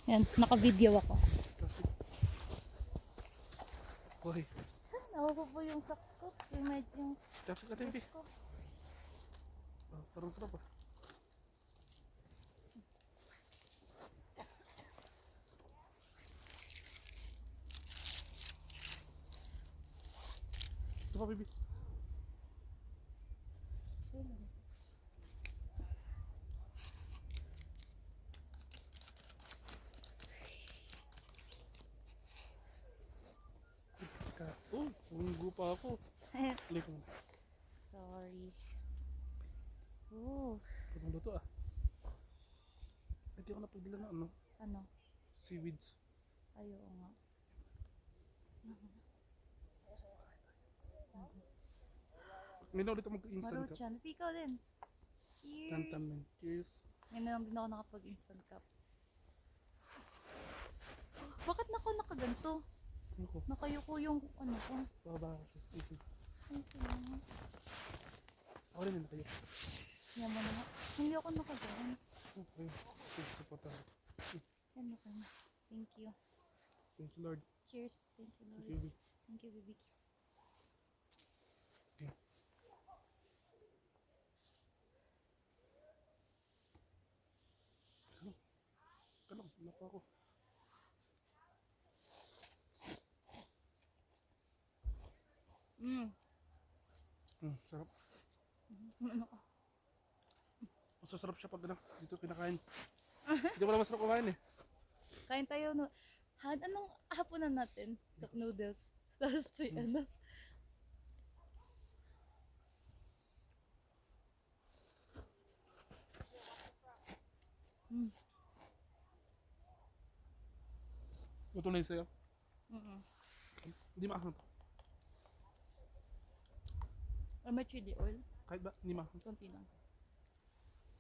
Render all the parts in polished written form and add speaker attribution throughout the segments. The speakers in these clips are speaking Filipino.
Speaker 1: Yan, naka-video ako.
Speaker 2: Hoy,
Speaker 1: Nakuha po yung socks ko. Yung medyo
Speaker 2: tapos ka timpi.
Speaker 1: ko.
Speaker 2: Parang sarap ah. Ito pa, baby. Oh, munggo pa ako. Like mo.
Speaker 1: Sorry. Oh,
Speaker 2: Patong luto ah. Hindi ako napagdala na ano.
Speaker 1: ano?
Speaker 2: Seaweeds.
Speaker 1: Ayaw nga.
Speaker 2: Ngayon na ulit ako mag-instant cup.
Speaker 1: Maruchan. Ikaw din. Cheers.
Speaker 2: Tantamin. Cheers.
Speaker 1: Ngayon na lang din ako nakapag-instant cup. Bakit na ako nakaganto?
Speaker 2: Ano ko?
Speaker 1: Nakayuko yung ano ko.
Speaker 2: Baba kasi. Easy.
Speaker 1: Ay, sige.
Speaker 2: Ako rin na kayo.
Speaker 1: Yaman na nga. Hindi ako nakaganto.
Speaker 2: Okay. Sige, support ako.
Speaker 1: Yan na kayo. Thank you.
Speaker 2: Thank you, Lord.
Speaker 1: Cheers. Thank you, Lord.
Speaker 2: Baby.
Speaker 1: Thank you, baby.
Speaker 2: Okay. Kalong. Wala pa ako. Sarap.
Speaker 1: Ano ka?
Speaker 2: Mas sarap siya pag ano, dito kinakain. Hindi mo na masarap kumain eh.
Speaker 1: Kain tayo no. Anong hapunan natin? Cup noodles. Tapos ano?
Speaker 2: Gusto na yun sa'yo. Hindi maahon.
Speaker 1: May chili oil.
Speaker 2: Kahit ba, hindi maahon.
Speaker 1: Konti lang.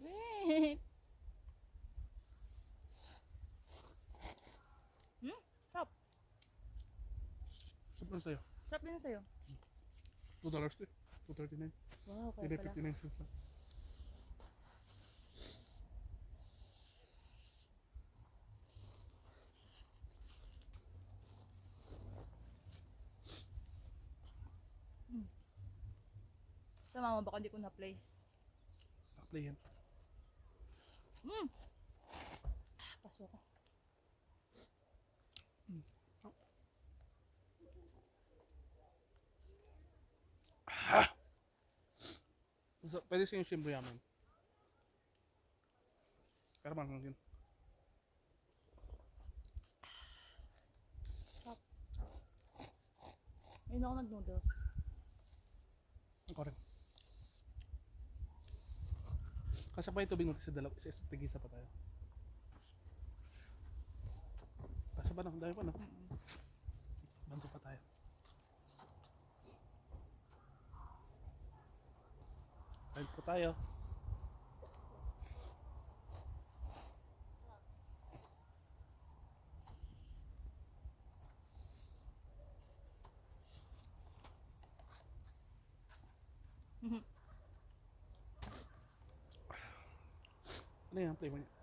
Speaker 1: Wait! Sarap.
Speaker 2: Sarap na sa'yo.
Speaker 1: Sarap din sa'yo.
Speaker 2: $2 to eh. $2.39.
Speaker 1: Wow, kaya
Speaker 2: Hindi,
Speaker 1: pala.
Speaker 2: 59 cents lang.
Speaker 1: Sa mama, baka hindi ko na-play.
Speaker 2: Nakaplay yan.
Speaker 1: Paso ko.
Speaker 2: So, pwede sa yung shrimp yaman. Pero mangang yun.
Speaker 1: Ngayon ako nag-noodles.
Speaker 2: Ako rin. Kasi pa yung tubig natin sa dalaw, sa tigisa pa tayo. Kasi ba na, dami pa no? Banto pa tayo. Kain po tayo. Ano yan? Flavor niya?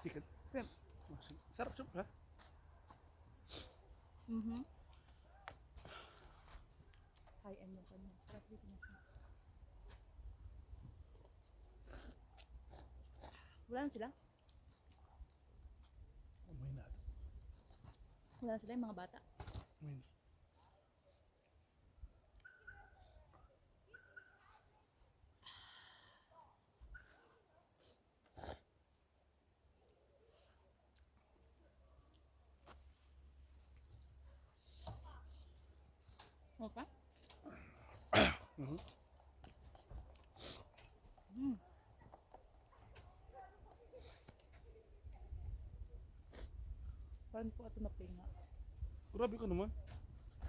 Speaker 2: Chicken.
Speaker 1: Shrimp.
Speaker 2: Oh, sarap soup ha?
Speaker 1: High-end yung kanya. Sarap dito na siya. Wala na sila?
Speaker 2: Umuwi na.
Speaker 1: Wala na sila yung mga bata.
Speaker 2: Umuwi na.
Speaker 1: Okay? Parang po ito na-play nga.
Speaker 2: Grabe ka naman.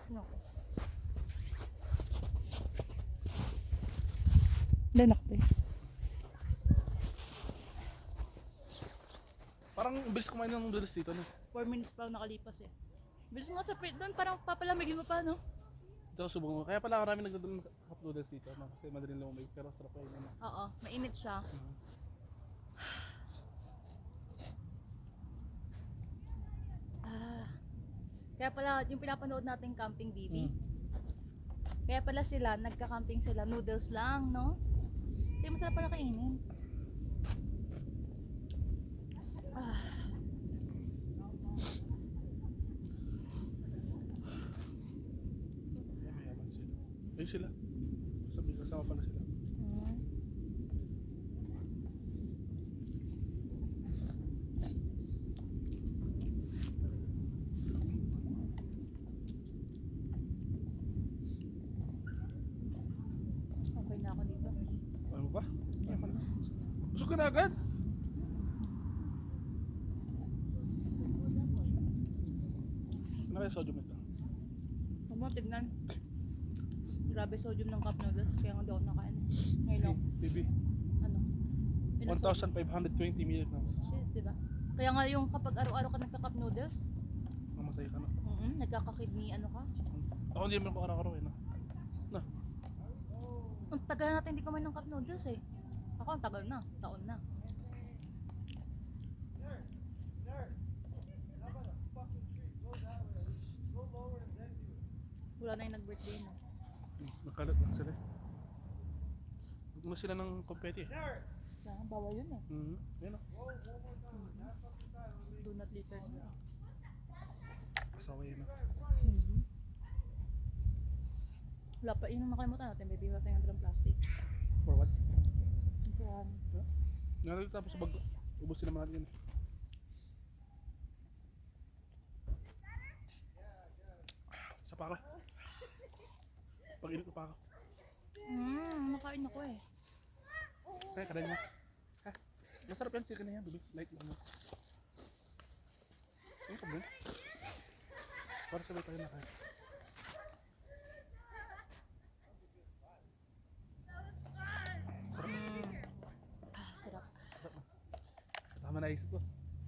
Speaker 1: Ano ako? Hindi nakaplay.
Speaker 2: Parang bilis kumain ng noodles dito no?
Speaker 1: 4 minutes pa lang nakalipas eh. Bilis mo sa plate doon, parang papalamigin mo pa, no?
Speaker 2: Ito subong mo. Kaya pala karami nagdadala ng cup noodles dito no? Kasi madaling lumamig pero sarap kayo na.
Speaker 1: Oo, mainit siya. Kaya pala, yung pinapanood natin Camping Bibi,
Speaker 2: Mm.
Speaker 1: kaya pala sila, nagka-camping sila, noodles lang, no? Kaya masarap pala kainin. Ah,
Speaker 2: Mayaman sila. Ayun sila. Kasama pala sila.
Speaker 1: mm. Okay na ako dito.
Speaker 2: Ano ba? Mayaman na. Busog ka na agad. Ano kaya sodium ito?
Speaker 1: Huwag mo tignan. Grabe sodium ng cup noodles, kaya nga di ako nakain. Ngayon lang,
Speaker 2: Baby.
Speaker 1: ano? Ilang sodium?
Speaker 2: 1,520 milligrams.
Speaker 1: Shit, diba? Kaya nga yung kapag araw-araw ka nagka-cup noodles,
Speaker 2: Mamatay ka na.
Speaker 1: nagkaka-kidney ano ka.
Speaker 2: Ako hindi naman ako araw-araw eh. Na.
Speaker 1: Ang tagal natin hindi kumain ng cup noodles eh. Ako ang tagal na, taon na. Wala na yung nag-birthday na.
Speaker 2: Nakalat lang sila. Huwag mo sila ng kompeti eh.
Speaker 1: Kaya nga, bawal yun eh.
Speaker 2: Yan o.
Speaker 1: Do not litter.
Speaker 2: Asawa yun o.
Speaker 1: Wala pa, yun ang nakalimutan natin, baby. Wala tayong ng plastic.
Speaker 2: For what?
Speaker 1: Yan.
Speaker 2: Ngayon tapos sa bag. Ubusin naman natin yun. Sa paka. Pag-init ko paka.
Speaker 1: Nakain ako eh.
Speaker 2: Kaya kadahin mo. Ha? Masarap yan chicken na yan. Baby. Light lang mo. Ano ka ba? Para sabay tayo na kaya.
Speaker 1: Sarap.
Speaker 2: Tama na isip ko.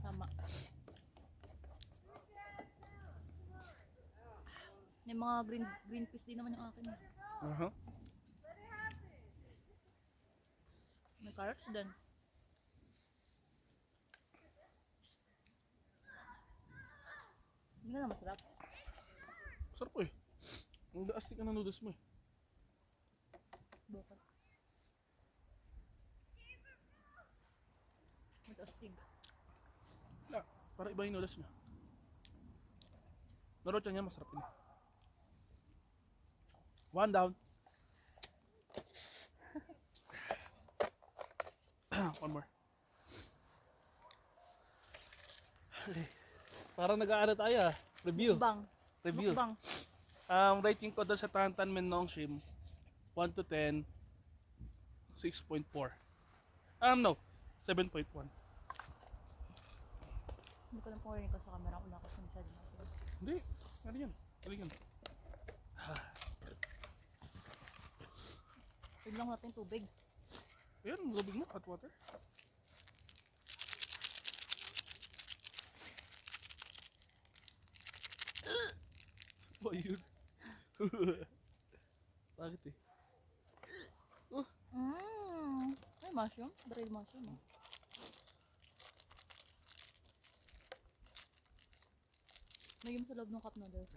Speaker 1: Tama. May mga green peas din naman yung akin.
Speaker 2: Aha.
Speaker 1: May carrots din. Hindi ka na masarap.
Speaker 2: Sarap po eh. Ang astig ka ng noodles mo eh.
Speaker 1: Bakit? May astig.
Speaker 2: Wala. Para iba yung noodles niya. Narot niya masarap yun. One down. One more. Parang nag-aano tayo ah. Review.
Speaker 1: Mukbang.
Speaker 2: Review.
Speaker 1: Mukbang.
Speaker 2: Rating ko doon sa Tantan Men Nong Shim 1 to 10 6.4. No, 7.1.
Speaker 1: Hindi ko lang kung rinig ko sa camera. Wala ko sa masyado.
Speaker 2: Hindi. Ano yan? Ano yan?
Speaker 1: Pwede lang natin tubig.
Speaker 2: Ayan, lubig mo. Hot water. Ba yun? Bakit eh?
Speaker 1: Ay, mushroom. Dried mushroom. Oh. Lagyan mo sa loob ng cup noodles.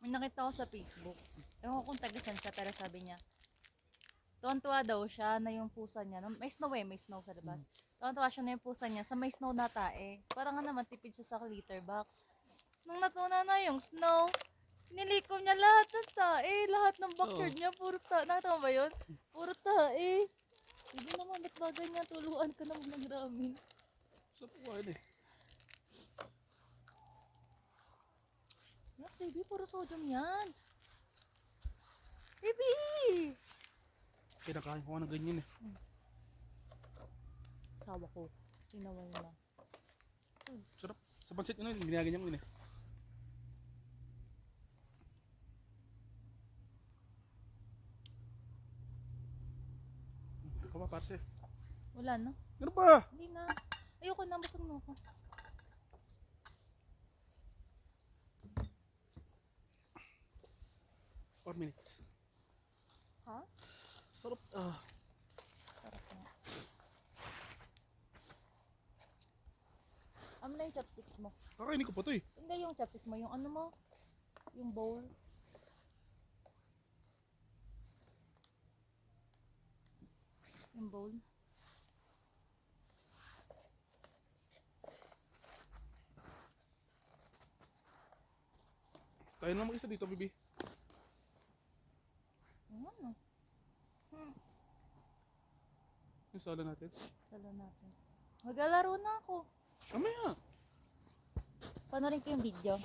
Speaker 1: May nakita ko sa Facebook. Ewan ko kung taga-san siya, pero sabi niya, tuwan-tuwa daw siya na yung pusa niya. May snow eh, may snow sa labas. Tuwan-tuwa siya na yung pusa niya sa may snow na tae. Parang nga naman tipid siya sa litter box. Nung natuna na yung snow, nilikom niya lahat ng tae. Lahat ng backyard niya, puro tae. Nakita mo ba yun? Puro tae. Hindi naman, ba't ba ganyan? Tuluan ka na mag-ramin.
Speaker 2: Sa puwain eh.
Speaker 1: Yan, baby, puro sodium yan. Baby!
Speaker 2: Kinakain ko nga ng ganyan eh.
Speaker 1: Sawa ko. Sinaway na.
Speaker 2: Sarap. Sa pansit yun, ginaganyan ko yun eh. Ikaw ba, parce?
Speaker 1: Wala na.
Speaker 2: Ano ba?
Speaker 1: Hindi na. Ayoko na, busog na ako.
Speaker 2: Four minutes.
Speaker 1: Ha?
Speaker 2: Sarap.
Speaker 1: Sarap na. na yung chopsticks mo.
Speaker 2: Kakainin ko pa to eh.
Speaker 1: Hindi yung chopsticks mo, yung ano mo, yung bowl. Yung bowl.
Speaker 2: Tayo na mag-isa dito, baby.
Speaker 1: Ano?
Speaker 2: Yung sala natin.
Speaker 1: Salo natin. Maglalaro na ako.
Speaker 2: Mamaya.
Speaker 1: Panorin ko yung video.